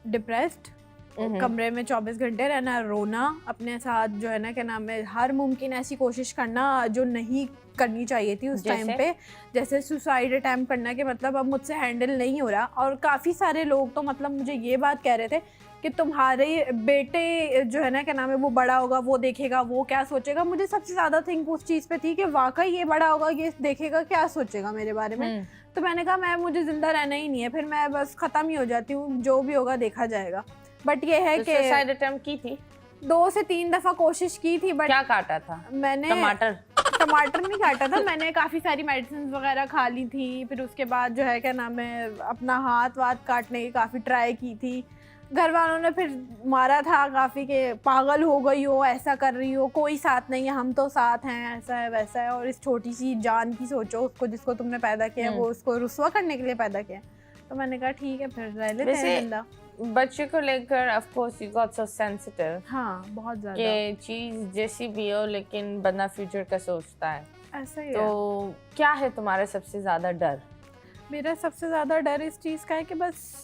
Depressed, कमरे में 24 घंटे रहना, रोना, अपने साथ जो है ना क्या नाम है हर मुमकिन ऐसी कोशिश करना जो नहीं करनी चाहिए थी उस टाइम पे, जैसे सुसाइड अटैम्प्ट करना कि मतलब अब मुझसे हैंडल नहीं हो रहा। और काफ़ी सारे लोग तो मतलब मुझे ये बात कह रहे थे कि तुम्हारे बेटे जो है ना क्या नाम है वो बड़ा होगा, वो देखेगा, वो क्या सोचेगा। मुझे सबसे ज़्यादा थिंक उस चीज़ पे थी कि वाकई ये बड़ा होगा, ये देखेगा, क्या सोचेगा मेरे बारे में। तो मैंने कहा मैं मुझे ज़िंदा रहना ही नहीं है, फिर मैं बस ख़त्म ही हो जाती हूँ, जो भी होगा देखा जाएगा। बट ये है कि सुसाइड अटेम्प्ट की थी 2 से 3 दफ़ा कोशिश की थी। बट क्या काटा था? मैंने टमाटर नहीं काटा था, मैंने काफ़ी सारी मेडिसिन वगैरह खा ली थी। फिर उसके बाद जो है क्या नाम है अपना हाथ वाथ काटने की काफ़ी ट्राई की थी। घर वालों ने फिर मारा था काफ़ी कि पागल हो गई हो, ऐसा कर रही हो, कोई साथ नहीं है, हम तो साथ हैं, ऐसा है वैसा है, और इस छोटी सी जान की सोचो, उसको जिसको तुमने पैदा किया वो उसको रुस्वा करने के लिए पैदा किया। तो मैंने कहा ठीक है फिर रह लेते हैं जिंदा। बच्चे को लेकर of course you got so sensitive. हाँ बहुत ज़्यादा कि चीज़ जैसी भी हो लेकिन बंदा फ्यूचर का सोचता है, ऐसा ही तो है। क्या है तुम्हारा सबसे ज़्यादा डर? मेरा सबसे ज़्यादा डर इस चीज़ का है कि बस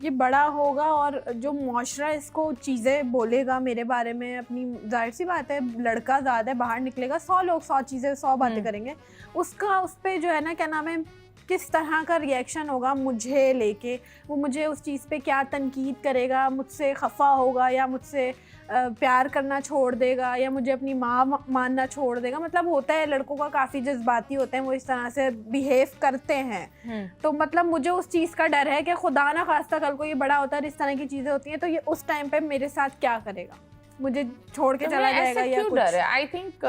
ये बड़ा होगा और जो मुआशरा इसको चीज़ें बोलेगा मेरे बारे में, अपनी जाहिर सी बात है लड़का ज़्यादा है, बाहर निकलेगा 100 लोग 100 चीज़ें 100 बातें करेंगे, उसका उस पर जो है ना क्या नाम है किस तरह का रिएक्शन होगा मुझे लेके, वो मुझे उस चीज़ पे क्या तनकीद करेगा, मुझसे खफा होगा या मुझसे प्यार करना छोड़ देगा या मुझे अपनी माँ मानना छोड़ देगा। मतलब होता है लड़कों का काफ़ी जज्बाती होते हैं, वो इस तरह से बिहेव करते हैं। तो मतलब मुझे उस चीज़ का डर है कि खुदा ना खास्ता कल को ये बड़ा होता है, इस तरह की चीज़ें होती हैं, तो ये उस टाइम पे मेरे साथ क्या करेगा, मुझे छोड़ के चला जाएगा या कुछ। डर है आई थिंक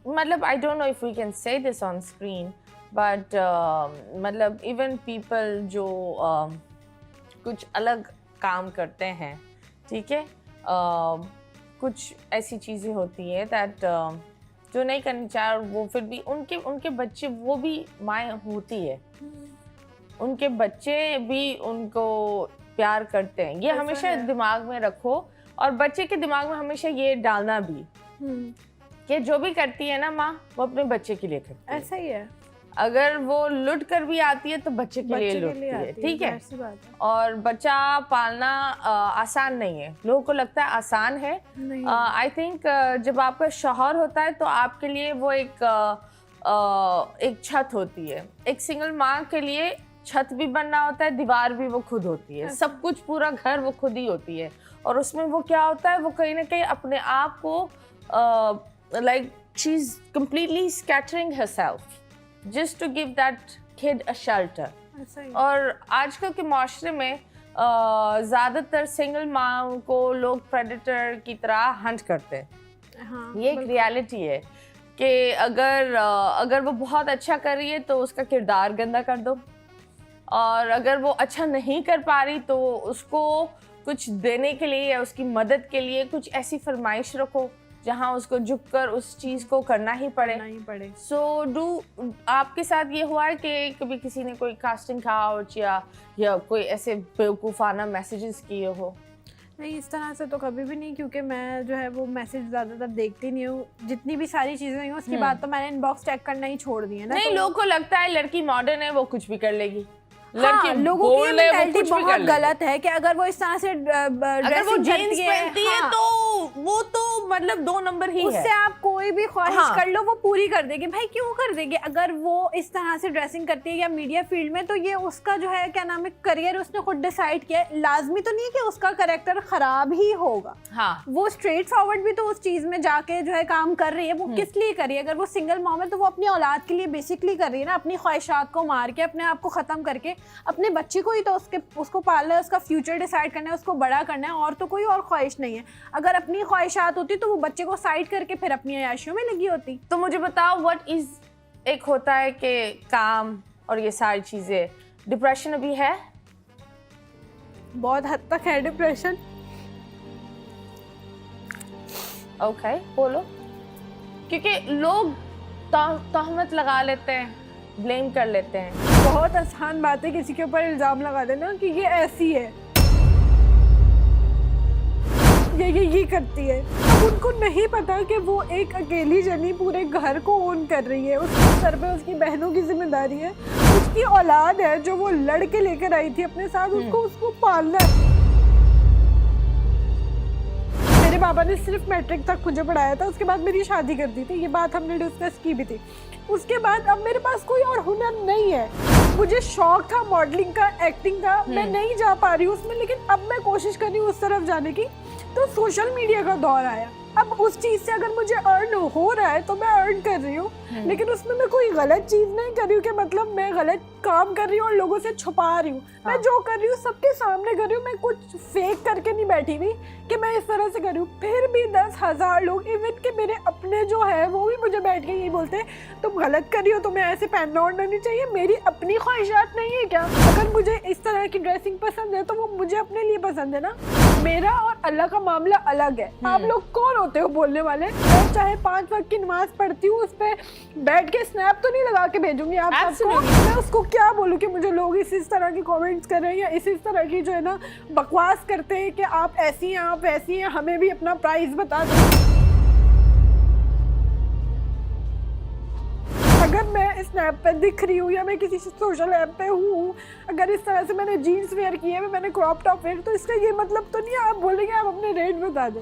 मतलब I don't know if we can say this on screen, but मतलब even people जो कुछ अलग काम करते हैं, ठीक है, कुछ ऐसी चीज़ें होती है दैट जो नहीं करनी चाहिए, वो फिर भी उनके बच्चे, वो भी माँ होती है, उनके बच्चे भी उनको प्यार करते हैं। ये हमेशा दिमाग में रखो, और बच्चे के दिमाग में हमेशा ये डालना भी कि जो भी करती है ना माँ वो अपने बच्चे के लिए करती है। ऐसा ही है। अगर वो लुट कर भी आती है तो बच्चे के लिए लुटती है, ठीक है। और बच्चा पालना आसान नहीं है, लोगों को लगता है आसान है। आई थिंक जब आपका शौहर होता है तो आपके लिए वो एक छत होती है। एक सिंगल माँ के लिए छत भी बनना होता है, दीवार भी वो खुद होती है, सब कुछ पूरा घर वो खुद ही होती है। और उसमें वो क्या होता है, वो कहीं ना कहीं अपने आप को like she's completely scattering herself just to give that kid a shelter. और आजकल के माशरे में ज़्यादातर सिंगल माँ को लोग प्रेडेटर की तरह हंट करते हैं। हाँ, ये एक रियलिटी है कि अगर वो बहुत अच्छा कर रही है तो उसका किरदार गंदा कर दो, और अगर वो अच्छा नहीं कर पा रही तो उसको कुछ देने के लिए या उसकी मदद के लिए कुछ ऐसी फरमाइश रखो जहाँ उसको झुककर उस चीज़ को करना ही पड़े। सो आपके साथ ये हुआ है कि कभी किसी ने कोई कास्टिंग काउच या कोई ऐसे बेवकूफ़ाना मैसेजेस किए हो? नहीं, इस तरह से तो कभी भी नहीं, क्योंकि मैं जो है वो मैसेज ज़्यादातर देखती नहीं हूँ। जितनी भी सारी चीज़ें हुई उसके बाद तो मैंने इनबॉक्स चेक करना ही छोड़ दिया ना। नहीं, लोगों को लगता है लड़की मॉडर्न है, वो कुछ भी कर लेगी। हाँ, लोगों की मेंटालिटी बहुत गलत है कि अगर वो इस तरह से अगर वो जीन्स पहनती है तो वो तो मतलब 2 नंबर ही है। उससे आप कोई भी ख्वाहिश कर लो वो पूरी कर देगी। भाई क्यों कर देगी? अगर वो इस तरह से ड्रेसिंग करती है या मीडिया फील्ड में, तो ये उसका जो है क्या नाम है करियर उसने खुद डिसाइड किया है। लाजमी तो नहीं कि उसका कैरेक्टर खराब ही होगा। हाँ, वो स्ट्रेट फॉरवर्ड भी तो उस चीज में जाके जो है काम कर रही है। वो किस लिए कर रही है? अगर वो सिंगल मॉम है तो वो अपनी औलाद के लिए बेसिकली कर रही है ना, अपनी ख्वाहिशात को मार के, अपने आप को खत्म करके अपने बच्चे को ही तो उसको पालना है, उसका फ्यूचर डिसाइड करना है, उसको बड़ा करना है, और तो कोई और ख्वाहिश नहीं है। अगर अपनी ख्वाहिशात होती तो वो बच्चे को साइड करके फिर अपनी अयाशियों में लगी होती। तो मुझे बताओ व्हाट इज, एक होता है कि काम और ये सारी चीजें, डिप्रेशन अभी है? बहुत हद तक है डिप्रेशन। ओके, बोलो। क्योंकि लोग तहमत लगा लेते हैं, ब्लेम कर लेते हैं। बहुत आसान बात है किसी के ऊपर इल्जाम लगा देना कि ये ऐसी है, ये करती है। अब उनको नहीं पता कि वो एक अकेली जनी पूरे घर को ओन कर रही है। उसके सर पे उसकी बहनों की जिम्मेदारी है, उसकी की औलाद है जो वो लड़के लेकर आई थी अपने साथ, उसको पालना है। मेरे पापा ने सिर्फ मैट्रिक तक मुझे पढ़ाया था, उसके बाद मेरी शादी कर दी थी, ये बात हमने डिस्कस की भी थी। उसके बाद अब मेरे पास कोई और हुनर नहीं है। मुझे शौक था मॉडलिंग का, एक्टिंग का, मैं नहीं जा पा रही हूँ उसमें, लेकिन अब मैं कोशिश कर रही हूँ उस तरफ जाने की। तो सोशल मीडिया का दौर आया, अब उस चीज से अगर मुझे अर्न हो रहा है तो मैं अर्न कर रही हूँ, लेकिन उसमें मैं कोई गलत चीज नहीं कर रही हूँ कि मतलब मैं गलत काम कर रही हूँ और लोगों से छुपा रही हूँ। मैं जो कर रही हूँ सबके सामने कर रही हूँ, मैं कुछ फेक करके नहीं बैठी हुई कि मैं इस तरह से कर रही हूँ। फिर भी 10,000 लोग, इवन के मेरे अपने जो है वो भी मुझे बैठ के यही बोलते हैं तुम गलत कर रही हो, तुम्हें ऐसे पहनना ओढ़ना नहीं चाहिए। मेरी अपनी ख्वाहिशात नहीं है क्या? अगर मुझे इस तरह की ड्रेसिंग पसंद है तो वो मुझे अपने लिए पसंद है ना। मेरा और अल्लाह का मामला अलग है। आप लोग कौन होते हो बोलने वाले? मैं चाहे 5 वक्त की नमाज पढ़ती हूँ, उस पर बैठ के स्नैप तो नहीं लगा के भेजूंगी आप सबको। मैं उसको क्या बोलूँ कि मुझे लोग इस तरह की कमेंट्स कर रहे हैं या इस तरह की जो है ना बकवास करते हैं कि आप ऐसी हैं, आप वैसी हैं, हमें भी अपना प्राइस बता दो। अगर मैं स्नैप पे दिख रही हूँ या मैं किसी सोशल ऐप पे हूँ, अगर इस तरह से मैंने जीन्स वेयर किए है, मैंने क्रॉप टॉप वेयर, तो इसका ये मतलब तो नहीं है आप बोलेंगे आप अपने रेट बता दें।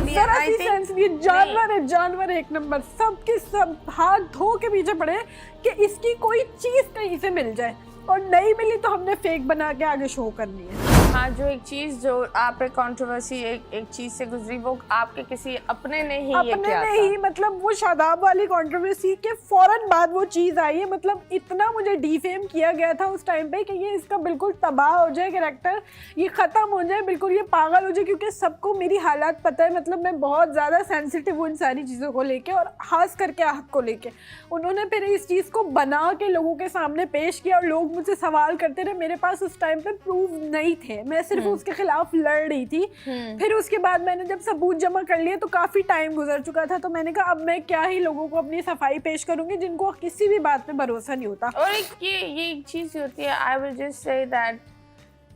जरा सी सेंस नहीं, जानवर है, जानवर एक नंबर, सबके सब हाथ धो के पीछे पड़े कि इसकी कोई चीज कहीं से मिल जाए, और नहीं मिली तो हमने फेक बना के आगे शो करनी है। हाँ, जो एक चीज जो आप पे कंट्रोवर्सी एक चीज से गुजरी वो आपके किसी अपने ने ही ये किया था। ही मतलब वो शादाब वाली कंट्रोवर्सी के फौरन बाद वो चीज आई है। मतलब इतना मुझे डिफेम किया गया था उस टाइम पे कि ये इसका बिल्कुल तबाह हो जाए कैरेक्टर, ये खत्म हो जाए, बिल्कुल ये पागल हो जाए, क्योंकि सबको मेरी हालात पता है। मतलब मैं बहुत ज्यादा सेंसिटिव हूँ इन सारी चीजों को लेके, और खास करके आहत को लेके। उन्होंने फिर इस चीज को बना के लोगों के सामने पेश किया और लोग मुझसे सवाल करते रहे। मेरे पास उस टाइम पे प्रूफ नहीं थे, मैं सिर्फ उसके खिलाफ लड़ रही थी। फिर उसके बाद मैंने जब सबूत जमा कर लिए तो काफी टाइम गुजर चुका था, तो मैंने कहा अब मैं क्या ही लोगों को अपनी सफाई पेश करूंगी जिनको किसी भी बात पे भरोसा नहीं होता। और ये एक चीज होती है, I will just say that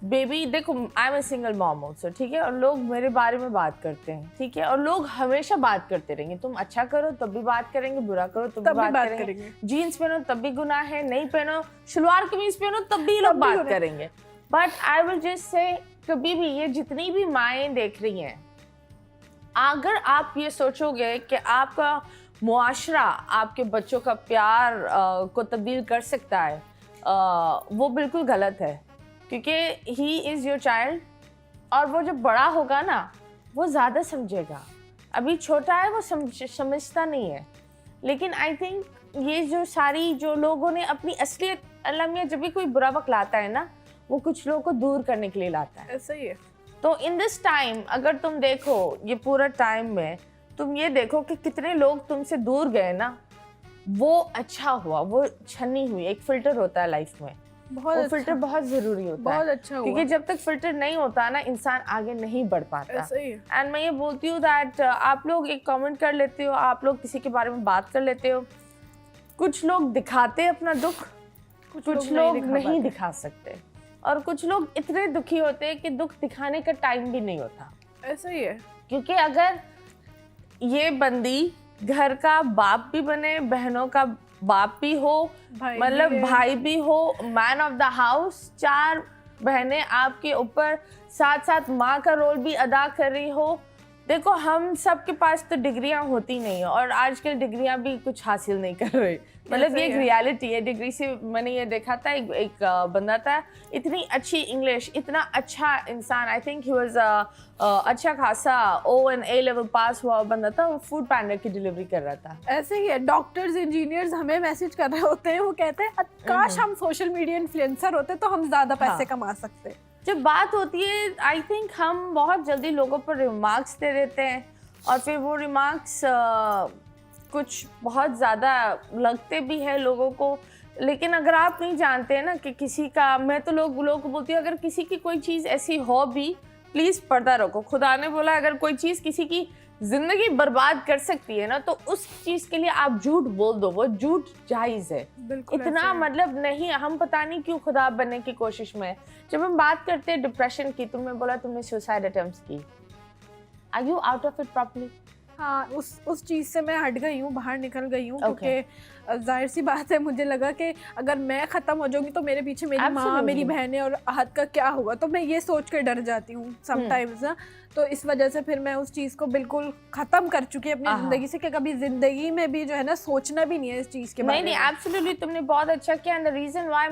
baby, देखो I am a single mom also, ठीक है, और लोग मेरे बारे में बात करते हैं, ठीक है, और लोग हमेशा बात करते रहेंगे। तुम अच्छा करो तब भी बात करेंगे, बुरा करो तब भी बात करेंगे, जीन्स पहनो तब भी गुनाह है, नहीं पहनो, शलवार कमीज पहनो तब भी लोग बात करेंगे। बट आई विल जस्ट से कभी भी ये जितनी भी माएँ देख रही हैं, अगर आप ये सोचोगे कि आपका मुआशरा आपके बच्चों का प्यार को तब्दील कर सकता है, वो बिल्कुल गलत है, क्योंकि ही इज़ योर चाइल्ड, और वो जब बड़ा होगा ना वो ज़्यादा समझेगा। अभी छोटा है, वो समझता नहीं है। लेकिन आई थिंक ये जो लोगों ने अपनी असलियत, अल्लाह मियाँ जब भी कोई बुरा वक्त लाता है ना, वो कुछ लोगों को दूर करने के लिए लाता है। ऐसा ही है। तो इन दिस टाइम अगर तुम देखो, ये पूरा टाइम में तुम ये देखो कि कितने लोग तुमसे दूर गए ना, वो अच्छा हुआ, वो छन्नी हुई। एक फिल्टर होता है लाइफ में, बहुत वो फिल्टर बहुत जरूरी होता है, बहुत अच्छा हुआ। क्योंकि जब तक फिल्टर नहीं होता ना, इंसान आगे नहीं बढ़ पाता। ऐसा ही है। एंड मैं ये बोलती हूँ दैट आप लोग एक कमेंट कर लेते हो, आप लोग किसी के बारे में बात कर लेते हो, कुछ लोग दिखाते अपना दुख, कुछ लोग नहीं दिखा सकते, और कुछ लोग इतने दुखी होते हैं कि दुख दिखाने का टाइम भी नहीं होता। ऐसा ही है, क्योंकि अगर ये बंदी घर का बाप भी बने, बहनों का बाप भी हो, मतलब भाई भी हो, मैन ऑफ द हाउस, 4 बहनें आपके ऊपर साथ साथ माँ का रोल भी अदा कर रही हो। देखो हम सब के पास तो डिग्रियां होती नहीं है, और आजकल डिग्रियां भी कुछ हासिल नहीं कर रही। मतलब ये एक रियलिटी है। डिग्री से मैंने ये देखा था, एक बंदा था, इतनी अच्छी इंग्लिश, इतना अच्छा इंसान, आई थिंक ही वाज अच्छा खासा O&A लेवल पास हुआ बंदा था, वो फूड पैंडा की डिलीवरी कर रहा था। ऐसे ही है, डॉक्टर्स, इंजीनियर्स हमें मैसेज कर रहे होते हैं, वो कहते हैं काश हम सोशल मीडिया इन्फ्लुएंसर होते तो हम ज्यादा पैसे कमा सकते। जब बात होती है, आई थिंक हम बहुत जल्दी लोगों पर रिमार्क्स दे देते हैं, और फिर वो रिमार्क्स कुछ बहुत ज़्यादा लगते भी है लोगों को। लेकिन अगर आप नहीं जानते हैं ना कि किसी का, मैं तो लोगों को बोलती हूँ, अगर किसी की कोई चीज़ ऐसी हो भी, प्लीज़ पर्दा रखो। खुदा ने बोला अगर कोई चीज़ किसी की ज़िंदगी बर्बाद कर सकती है ना, तो उस चीज़ के लिए आप झूठ बोल दो, वो झूठ जायज़ है। इतना मतलब नहीं, हम पता नहीं क्यों खुदा बनने की कोशिश में। जब हम बात करते हैं डिप्रेशन की, तुमने बोला तुमने सुसाइड अटेम्प्ट्स की, are you out of it properly? हाँ, उस चीज़ से मैं हट गई हूँ, बाहर निकल गई हूँ, Okay. क्योंकि जाहिर सी बात है, मुझे लगा कि अगर मैं ख़त्म हो जाऊंगी तो मेरे पीछे मेरी माँ, Absolutely. मेरी बहनें और आहत का क्या होगा, तो मैं ये सोच कर डर जाती हूँ समटाइम्स ना। तो इस वजह से फिर मैं उस चीज़ को बिल्कुल ख़त्म कर चुकी है अपनी ज़िंदगी से, कि कभी ज़िंदगी में भी जो है ना सोचना भी नहीं है इस चीज़ के बारे में। नहीं, एब्सोल्युटली तुमने बहुत अच्छा किया। And the reason why